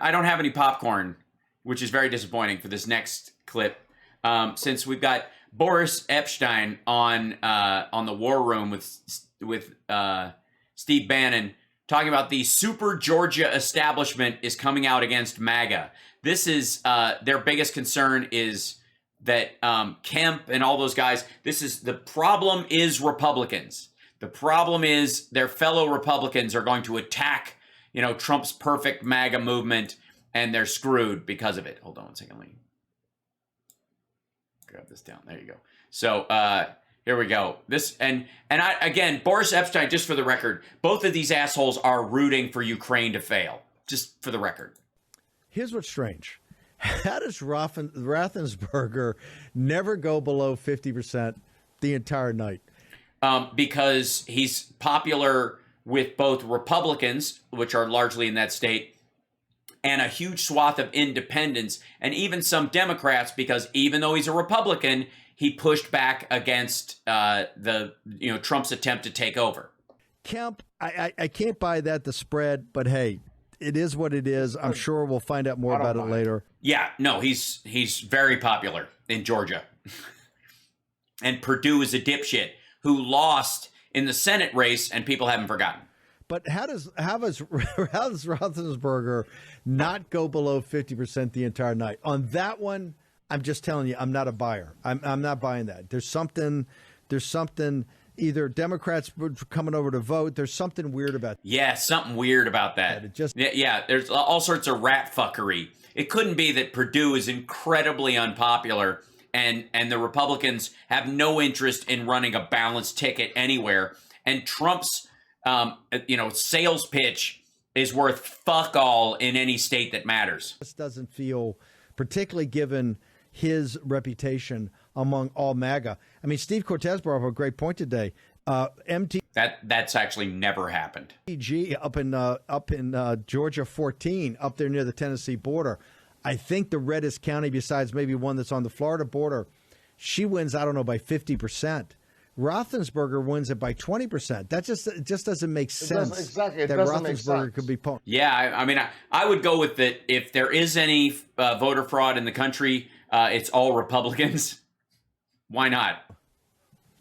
I don't have any popcorn, which is very disappointing for this next clip, since we've got Boris Epshteyn on the War Room with Steve Bannon talking about the super Georgia establishment is coming out against MAGA. This is their biggest concern is that Kemp and all those guys. The problem is Republicans. The problem is their fellow Republicans are going to attack, Trump's perfect MAGA movement, and they're screwed because of it. Hold on one second, let me grab this down. There you go. So here we go. Again, Boris Epshteyn, just for the record, both of these assholes are rooting for Ukraine to fail. Just for the record. Here's what's strange. How does Raffensperger never go below 50% the entire night? Because he's popular with both Republicans, which are largely in that state, and a huge swath of independents, and even some Democrats, because even though he's a Republican, he pushed back against Trump's attempt to take over. Kemp, I can't buy the spread, but hey, it is what it is. I'm sure we'll find out more about it later. Yeah, no, he's very popular in Georgia. And Perdue is a dipshit who lost in the Senate race, and people haven't forgotten. But how does Roethlisberger not go below 50% the entire night? On that one, I'm just telling you, I'm not a buyer. I'm not buying that. There's something. Either Democrats coming over to vote. There's something weird about that. Yeah, something weird about that. There's all sorts of rat fuckery. It couldn't be that Perdue is incredibly unpopular and the Republicans have no interest in running a balanced ticket anywhere. And Trump's, sales pitch is worth fuck all in any state that matters. This doesn't feel, particularly given his reputation among all MAGA. I mean, Steve Cortez brought up a great point today. That's actually never happened. MTG up in Georgia 14, up there near the Tennessee border. I think the reddest county, besides maybe one that's on the Florida border, she wins, I don't know, by 50%. Roethlisberger wins it by 20%. That just doesn't make sense. Exactly. That Roethlisberger could be pwned. Yeah, I would go with that. If there is any voter fraud in the country, it's all Republicans. Why not?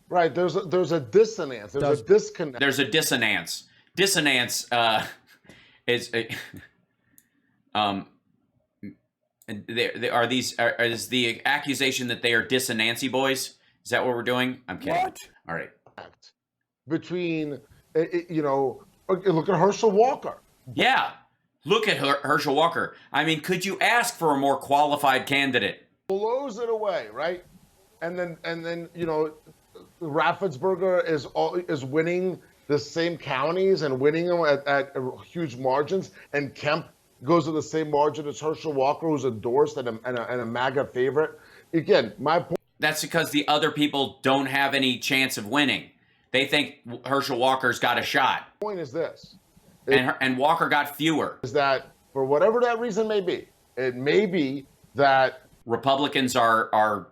Right. There's a dissonance. There's a disconnect. There's a dissonance. Dissonance is is the accusation that they are dissonancy boys? Is that what we're doing? I'm kidding. What? All right. Between, look at Herschel Walker. Yeah. Look at Herschel Walker. I mean, could you ask for a more qualified candidate? Blows it away, right? And then Raffensperger is winning the same counties and winning them at huge margins, and Kemp goes to the same margin as Herschel Walker, who's endorsed and a MAGA favorite. Again, my point. That's because the other people don't have any chance of winning. They think Herschel Walker's got a shot. The point is this. And Walker got fewer. Is that, for whatever that reason may be, it may be that Republicans are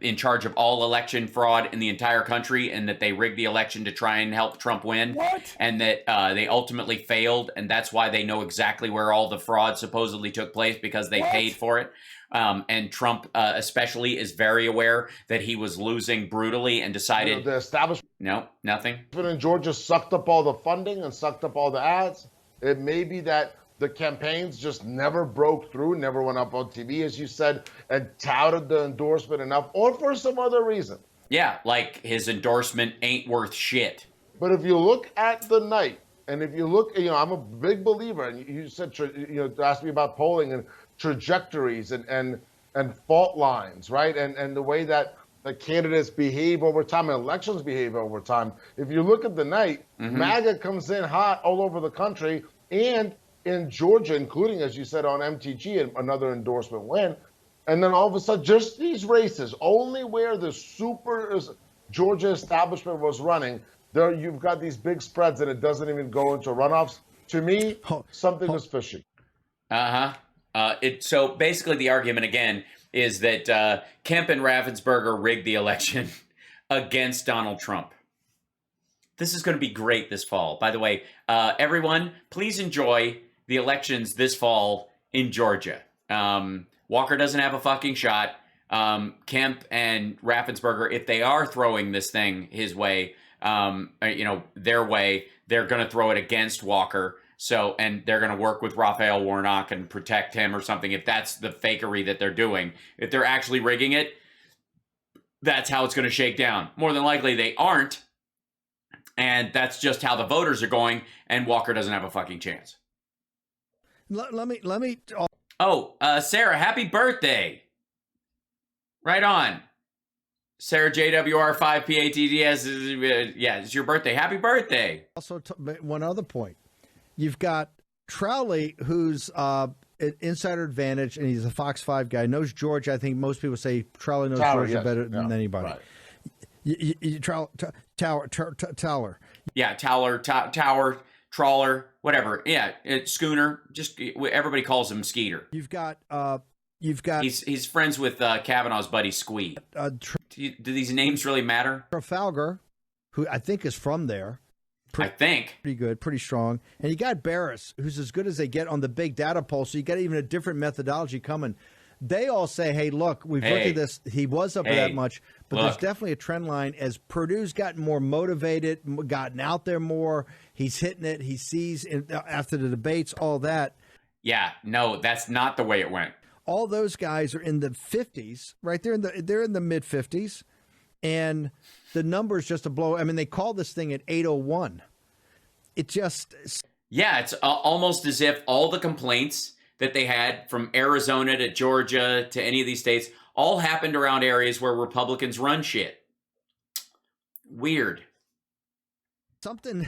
in charge of all election fraud in the entire country, and that they rigged the election to try and help Trump win. What? And that they ultimately failed, and that's why they know exactly where all the fraud supposedly took place, because they paid for it. And Trump especially is very aware that he was losing brutally and decided... the establishment... No, nothing. in Georgia sucked up all the funding and sucked up all the ads. It may be that the campaigns just never broke through, never went up on TV, as you said, and touted the endorsement enough, or for some other reason. Yeah, like his endorsement ain't worth shit. But if you look at the night, and if you look, I'm a big believer, and you said, asked me about polling and trajectories and fault lines, right? And the way that the candidates behave over time, and elections behave over time. If you look at the night, MAGA comes in hot all over the country, and in Georgia, including, as you said, on MTG, another endorsement win. And then all of a sudden, just these races, only where the super Georgia establishment was running, there you've got these big spreads, and it doesn't even go into runoffs. To me, something is fishy. So basically the argument, again, is that Kemp and Raffensperger rigged the election against Donald Trump. This is going to be great this fall. By the way, everyone, please enjoy the elections this fall in Georgia. Walker doesn't have a fucking shot. Kemp and Raffensperger, if they are throwing this thing his way, their way, they're going to throw it against Walker. So, and they're going to work with Raphael Warnock and protect him or something. If that's the fakery that they're doing, if they're actually rigging it, that's how it's going to shake down. More than likely, they aren't. And that's just how the voters are going. And Walker doesn't have a fucking chance. Let me. Oh, Sarah, happy birthday. Right on. Sarah JWR5PATDS. Yeah, it's your birthday. Happy birthday. Also, one other point. You've got Trowley, who's an insider advantage, and he's a Fox 5 guy. Knows Georgia. I think most people say Trowley knows Georgia better than anybody. Right. Towler. Yeah, Tower, Trawler, whatever. Yeah, Schooner. Just everybody calls him Skeeter. You've got. He's friends with Kavanaugh's buddy Squee. Do these names really matter? Trafalgar, who I think is from there. I think. Pretty good, pretty strong. And you got Barris, who's as good as they get on the big data poll. So you got even a different methodology coming. They all say, hey, look, we've looked at this. He was up that much, but there's definitely a trend line. As Purdue's gotten more motivated, gotten out there more, he's hitting it. He sees after the debates, all that. Yeah, no, that's not the way it went. All those guys are in the 50s, right? They're in the mid 50s, and the numbers just a blow. I mean, they call this thing at 801. It just it's almost as if all the complaints that they had from Arizona to Georgia to any of these states all happened around areas where Republicans run shit. Weird. Something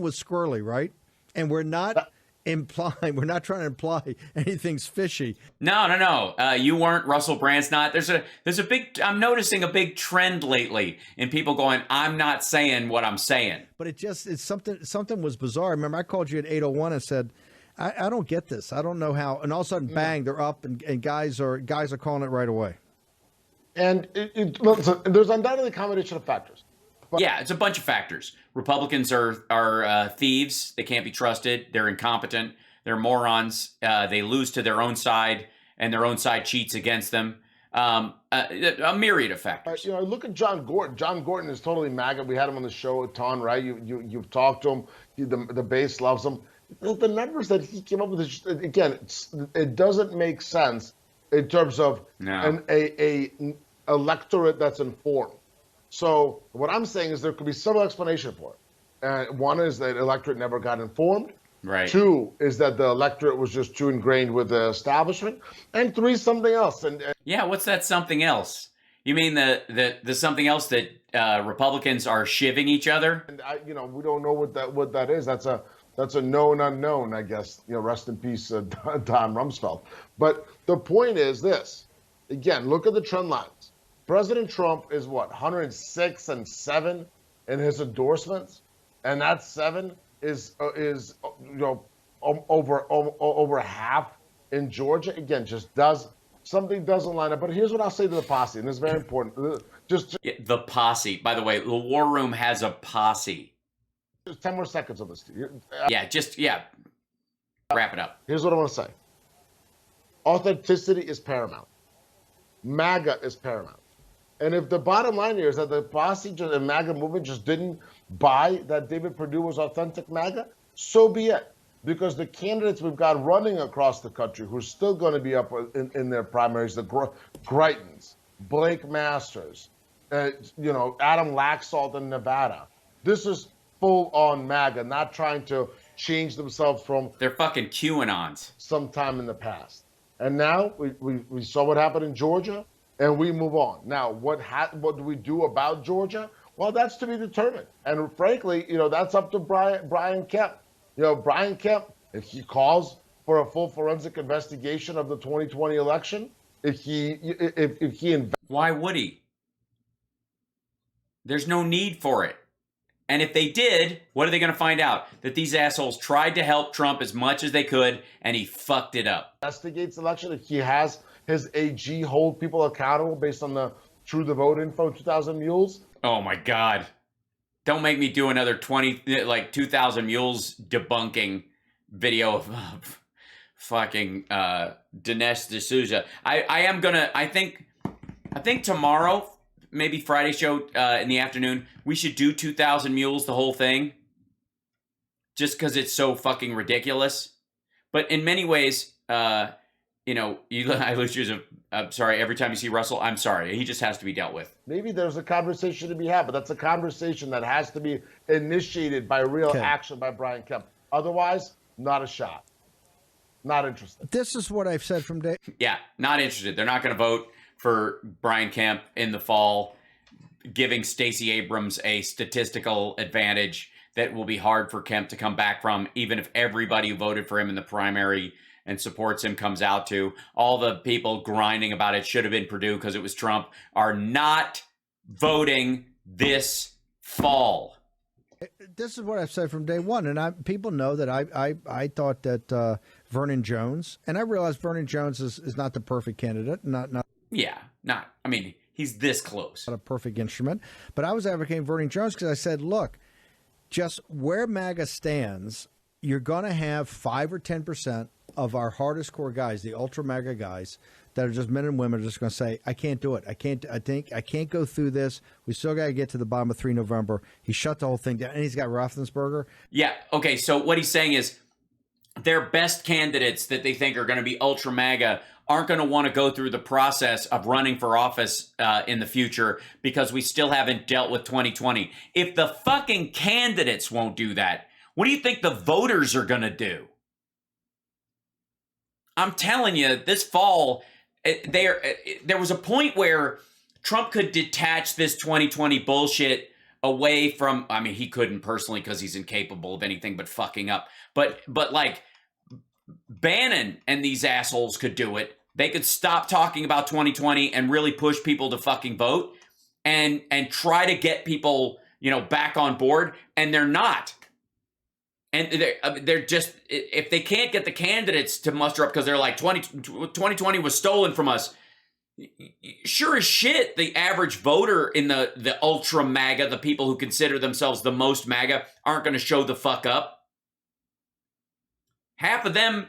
was squirrely, right? And we're not trying to imply anything's fishy. No. You weren't. Russell Brand's not. There's a big. I'm noticing a big trend lately in people going, I'm not saying what I'm saying. But it's something was bizarre. Remember, I called you at 8:01 and said, I don't get this. I don't know how. And all of a sudden, bang, they're up, and guys are calling it right away. And there's undoubtedly a combination of factors. Yeah, it's a bunch of factors. Republicans are thieves. They can't be trusted. They're incompetent. They're morons. They lose to their own side, and their own side cheats against them. A myriad of factors. Look at John Gordon. John Gordon is totally MAGA. We had him on the show a ton, right? You've talked to him. The base loves him. The numbers that he came up with, again, it doesn't make sense in terms of a electorate that's informed. So what I'm saying is there could be some explanation for it. One is that electorate never got informed. Right. Two is that the electorate was just too ingrained with the establishment. And three, something else. And yeah, what's that something else? You mean the something else that Republicans are shivving each other? And we don't know what that is. That's a known unknown, I guess. Rest in peace, Don Rumsfeld. But the point is this. Again, look at the trend lines. President Trump is 106 and 7 in his endorsements, and that 7 is over half in Georgia. Again, something doesn't line up. But here's what I'll say to the posse, and this is very important. The posse. By the way, the War Room has a posse. Just 10 more seconds of this. Wrap it up. Here's what I want to say. Authenticity is paramount. MAGA is paramount. And if the bottom line here is that the posse and MAGA movement just didn't buy that David Perdue was authentic MAGA, so be it. Because the candidates we've got running across the country who are still going to be up in their primaries, the Greitens, Blake Masters, Adam Laxalt in Nevada. This is full-on MAGA, not trying to change themselves from... They're fucking QAnons. Sometime in the past. And now we saw what happened in Georgia. And we move on. Now, what do we do about Georgia? Well, that's to be determined. And frankly, that's up to Brian Kemp. Brian Kemp, if he calls for a full forensic investigation of the 2020 election, why would he? There's no need for it. And if they did, what are they going to find out? That these assholes tried to help Trump as much as they could, and he fucked it up. Investigates election. If he has his AG hold people accountable based on the True the Vote info 2,000 Mules. Oh my God. Don't make me do another 2,000 Mules debunking video of fucking Dinesh D'Souza. I think tomorrow, maybe Friday show in the afternoon, we should do 2,000 Mules, the whole thing. Just because it's so fucking ridiculous. But in many ways, I lose I'm sorry, every time you see Russell, I'm sorry. He just has to be dealt with. Maybe there's a conversation to be had, but that's a conversation that has to be initiated by real action by Brian Kemp. Otherwise, not a shot. Not interested. This is what I've said from day. Yeah, not interested. They're not going to vote for Brian Kemp in the fall, giving Stacey Abrams a statistical advantage that will be hard for Kemp to come back from, even if everybody who voted for him in the primary and supports him comes out to. All the people grinding about it should have been Purdue because it was Trump are not voting this fall. This is what I've said from day one, and people know that I thought that Vernon Jones, and I realize Vernon Jones is not the perfect candidate, He's this close. Not a perfect instrument, but I was advocating Vernon Jones because I said, look, just where MAGA stands, you're going to have 5 or 10% of our hardest core guys, the ultra MAGA guys, that are just men and women, are just going to say, I can't do it. I can't go through this. We still got to get to the bottom of 3 November. He shut the whole thing down, and he's got Roethlisberger. Yeah, okay, so what he's saying is their best candidates that they think are going to be ultra MAGA aren't going to want to go through the process of running for office in the future because we still haven't dealt with 2020. If the fucking candidates won't do that, what do you think the voters are going to do? I'm telling you, this fall, there was a point where Trump could detach this 2020 bullshit away from, he couldn't personally because he's incapable of anything but fucking up. But like Bannon and these assholes could do it. They could stop talking about 2020 and really push people to fucking vote and try to get people, back on board. And they're not. And they're just, if they can't get the candidates to muster up because they're like 2020 was stolen from us. Sure as shit, the average voter in the ultra MAGA, the people who consider themselves the most MAGA, aren't going to show the fuck up. Half of them,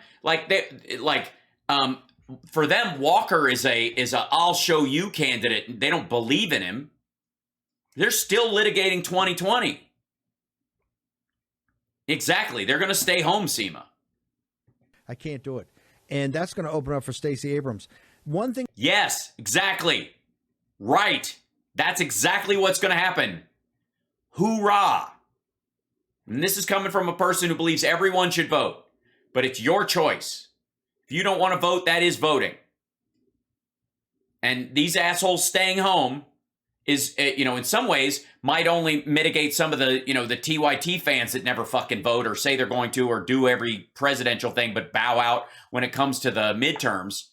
for them, Walker is a I'll show you candidate. They don't believe in him. They're still litigating 2020. Exactly. They're going to stay home, Seema. I can't do it. And that's going to open up for Stacey Abrams. One thing. Yes, exactly. Right. That's exactly what's going to happen. Hoorah. And this is coming from a person who believes everyone should vote. But it's your choice. If you don't want to vote, that is voting. And these assholes staying home is, in some ways, might only mitigate some of the, the TYT fans that never fucking vote or say they're going to or do every presidential thing but bow out when it comes to the midterms.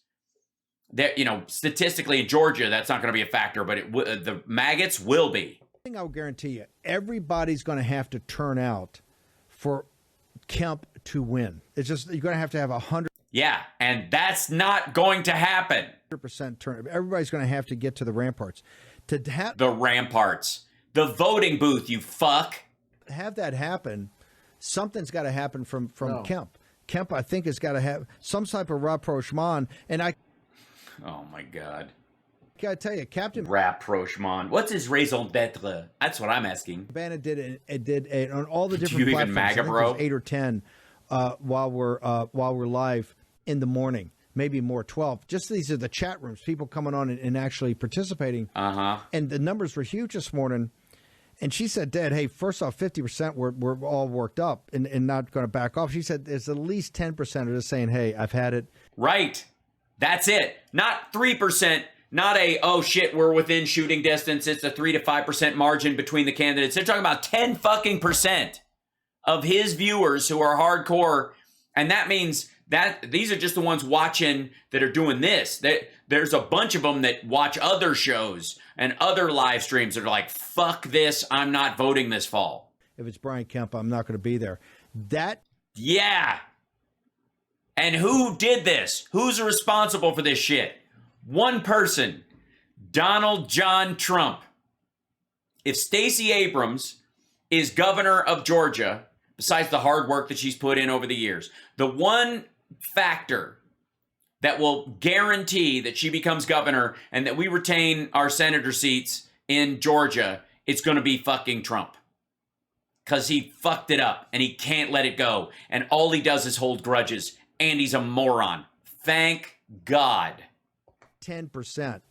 That, statistically in Georgia, that's not going to be a factor, but the maggots will be. Thing I'll guarantee you, everybody's going to have to turn out for Kemp to win. It's just, you're going to have 100. Yeah, and that's not going to happen. 100% turn. Everybody's going to have to get to the ramparts. The ramparts. The voting booth, you fuck. Have that happen, something's got to happen from Kemp. Kemp, I think, has got to have some type of rapprochement. And oh, my God. I got to tell you, Captain rapprochement. What's his raison d'etre? That's what I'm asking. Bannon did it on all the different do you platforms. even MAGA, bro? 8 or 10 while we're live in the morning. Maybe more, 12. Just these are the chat rooms, people coming on and actually participating. And the numbers were huge this morning. And she said, Dad, hey, first off, 50% we're all worked up and not going to back off. She said there's at least 10% are just saying, hey, I've had it. Right. That's it. Not 3%. Not oh shit, we're within shooting distance. It's a 3 to 5% margin between the candidates. They're talking about 10 fucking percent of his viewers who are hardcore. And that means that these are just the ones watching that are doing this. There's a bunch of them that watch other shows and other live streams that are like, fuck this, I'm not voting this fall. If it's Brian Kemp, I'm not going to be there. Yeah. And who did this? Who's responsible for this shit? One person, Donald John Trump. If Stacey Abrams is governor of Georgia, besides the hard work that she's put in over the years, the one factor that will guarantee that she becomes governor and that we retain our senator seats in Georgia, it's going to be fucking Trump. Because he fucked it up and he can't let it go. And all he does is hold grudges. And he's a moron. Thank God. 10%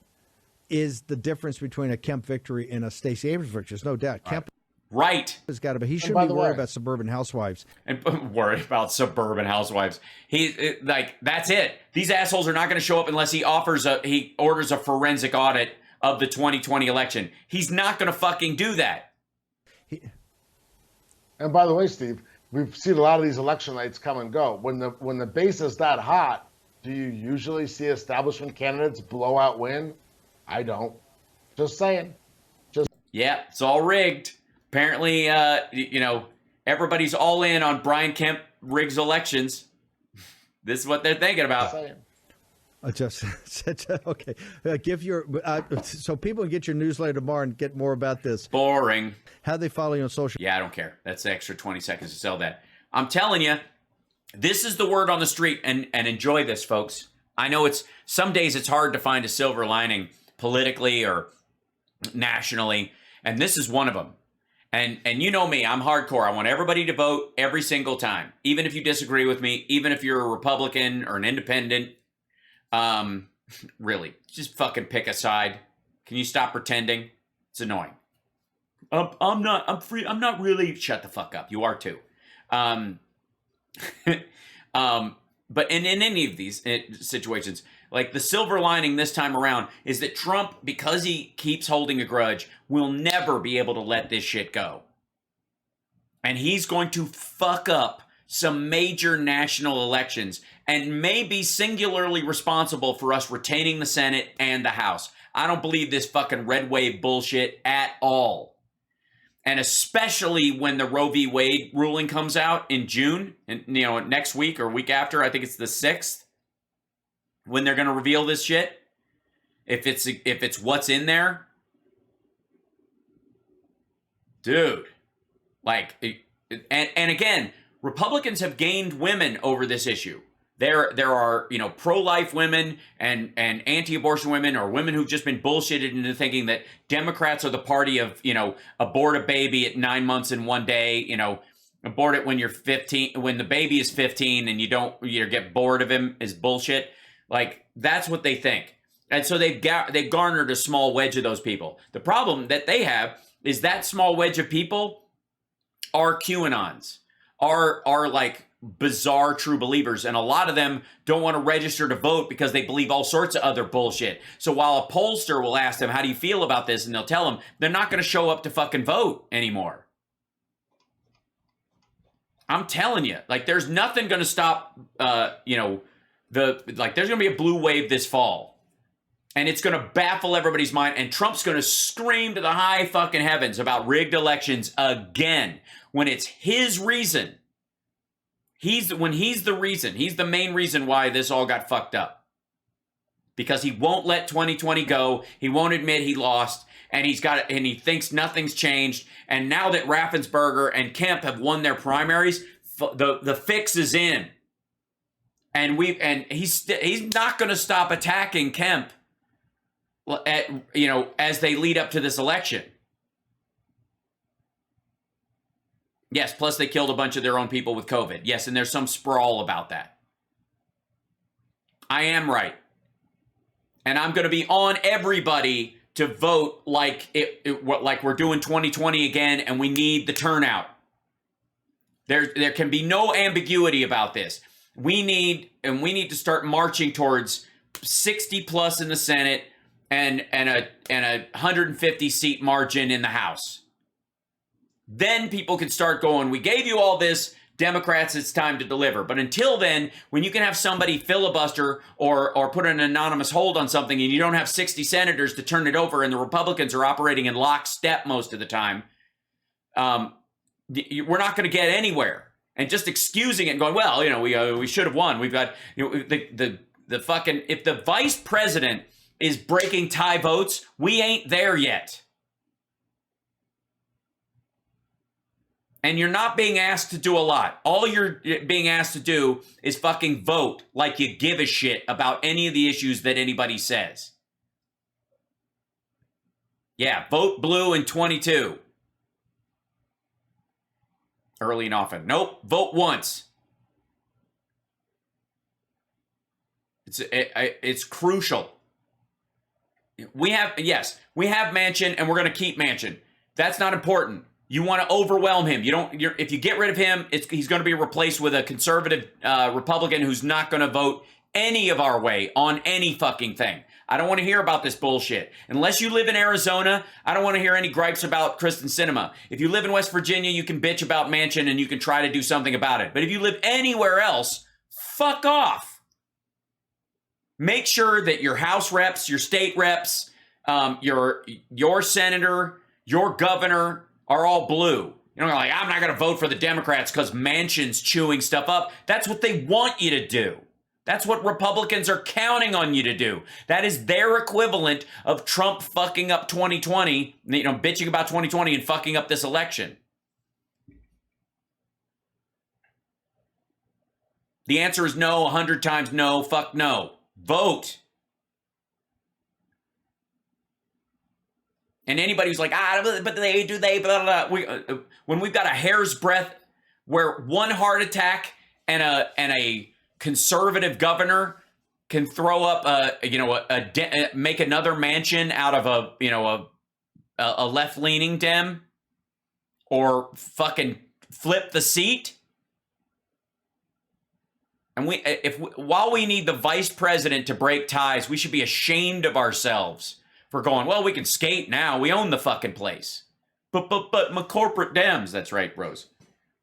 is the difference between a Kemp victory and a Stacey Abrams victory. There's no doubt. Kemp has got to be. He shouldn't be worried about suburban housewives. And worried about suburban housewives. That's it. These assholes are not going to show up unless he orders a forensic audit of the 2020 election. He's not going to fucking do that. And by the way, Steve, we've seen a lot of these election nights come and go. When the base is that hot, do you usually see establishment candidates blow out win? I don't. Just saying. Yeah, it's all rigged. Apparently, everybody's all in on Brian Kemp rigs elections. This is what they're thinking about. Okay. Give your so people can get your newsletter tomorrow and get more about this. Boring. How they follow you on social? Yeah, I don't care. That's the extra 20 seconds to sell that. I'm telling you, this is the word on the street, and enjoy this, folks. I know some days it's hard to find a silver lining politically or nationally, and this is one of them. And you know me, I'm hardcore. I want everybody to vote every single time, even if you disagree with me, even if you're a Republican or an independent. Really, just fucking pick a side. Can you stop pretending? It's annoying. I'm not really. Shut the fuck up. You are too. But in any of these situations, like the silver lining this time around is that Trump, because he keeps holding a grudge, will never be able to let this shit go. And he's going to fuck up some major national elections and may be singularly responsible for us retaining the Senate and the House. I don't believe this fucking red wave bullshit at all. And especially when the Roe v. Wade ruling comes out in June, and next week or week after, I think it's the 6th, when they're going to reveal this shit. If it's what's in there, dude, and again, Republicans have gained women over this issue. There are, pro-life women and anti-abortion women, or women who've just been bullshitted into thinking that Democrats are the party of, abort a baby at 9 months and 1 day, abort it when you're 15, when the baby is 15 and you get bored of him is bullshit. Like, that's what they think. And so they've garnered a small wedge of those people. The problem that they have is that small wedge of people are QAnons, are like bizarre true believers, and a lot of them don't want to register to vote because they believe all sorts of other bullshit. So while a pollster will ask them, how do you feel about this, and they'll tell them, they're not going to show up to fucking vote anymore. I'm telling you, there's nothing going to stop there's going to be a blue wave this fall, and it's going to baffle everybody's mind, and Trump's going to scream to the high fucking heavens about rigged elections again when it's his reason. He's the reason. He's the main reason why this all got fucked up. Because he won't let 2020 go. He won't admit he lost. And he thinks nothing's changed. And now that Raffensperger and Kemp have won their primaries, the fix is in. And he's not going to stop attacking Kemp as they lead up to this election. Yes, plus they killed a bunch of their own people with COVID. Yes, and there's some sprawl about that. I am right. And I'm going to be on everybody to vote like we're doing 2020 again, and we need the turnout. There can be no ambiguity about this. We need to start marching towards 60 plus in the Senate and a 150 seat margin in the House. Then people can start going, we gave you all this, Democrats, it's time to deliver. But until then, when you can have somebody filibuster or put an anonymous hold on something and you don't have 60 senators to turn it over and the Republicans are operating in lockstep most of the time, we're not going to get anywhere. And just excusing it and going, well, we should have won. We've got, the fucking, if the vice president is breaking tie votes, we ain't there yet. And you're not being asked to do a lot. All you're being asked to do is fucking vote like you give a shit about any of the issues that anybody says. Yeah, vote blue in 22. Early and often. Nope, vote once. It's crucial. We have Manchin, and we're going to keep Manchin. That's not important. You want to overwhelm him. If you get rid of him, he's going to be replaced with a conservative Republican who's not going to vote any of our way on any fucking thing. I don't want to hear about this bullshit. Unless you live in Arizona, I don't want to hear any gripes about Kristen Sinema. If you live in West Virginia, you can bitch about Manchin and you can try to do something about it. But if you live anywhere else, fuck off. Make sure that your House reps, your state reps, your senator, your governor are all blue. You know, like, I'm not going to vote for the Democrats because Manchin's chewing stuff up. That's what they want you to do. That's what Republicans are counting on you to do. That is their equivalent of Trump fucking up 2020, bitching about 2020 and fucking up this election. The answer is no, 100 times no, fuck no. Vote. And anybody who's like, but they, blah, blah, blah. When we've got a hair's breadth where one heart attack and a conservative governor can throw up make another Manchin out of a left-leaning Dem or fucking flip the seat. And while we need the vice president to break ties, we should be ashamed of ourselves for going, well, we can skate now. We own the fucking place. But my corporate Dems. That's right, Rose.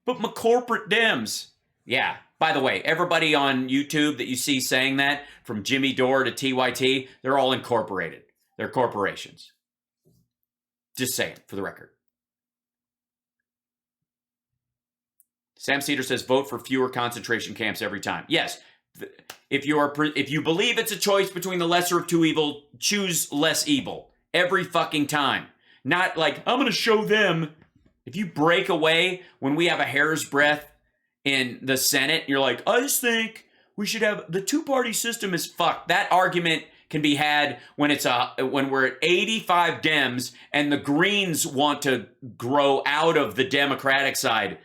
But my corporate Dems. Yeah. By the way, everybody on YouTube that you see saying that, from Jimmy Dore to TYT, they're all incorporated. They're corporations. Just saying, for the record. Sam Cedar says, vote for fewer concentration camps every time. Yes, if you believe it's a choice between the lesser of two evil, choose less evil every fucking time. Not like, I'm going to show them. If you break away when we have a hair's breadth in the Senate, you're like, I just think we should have the two-party system is fucked. That argument can be had when when we're at 85 Dems and the Greens want to grow out of the Democratic side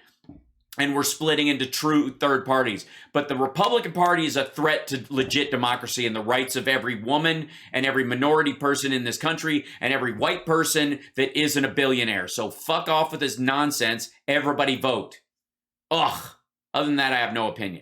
and we're splitting into true third parties. But the Republican Party is a threat to legit democracy and the rights of every woman and every minority person in this country and every white person that isn't a billionaire. So fuck off with this nonsense. Everybody vote. Ugh. Other than that, I have no opinion.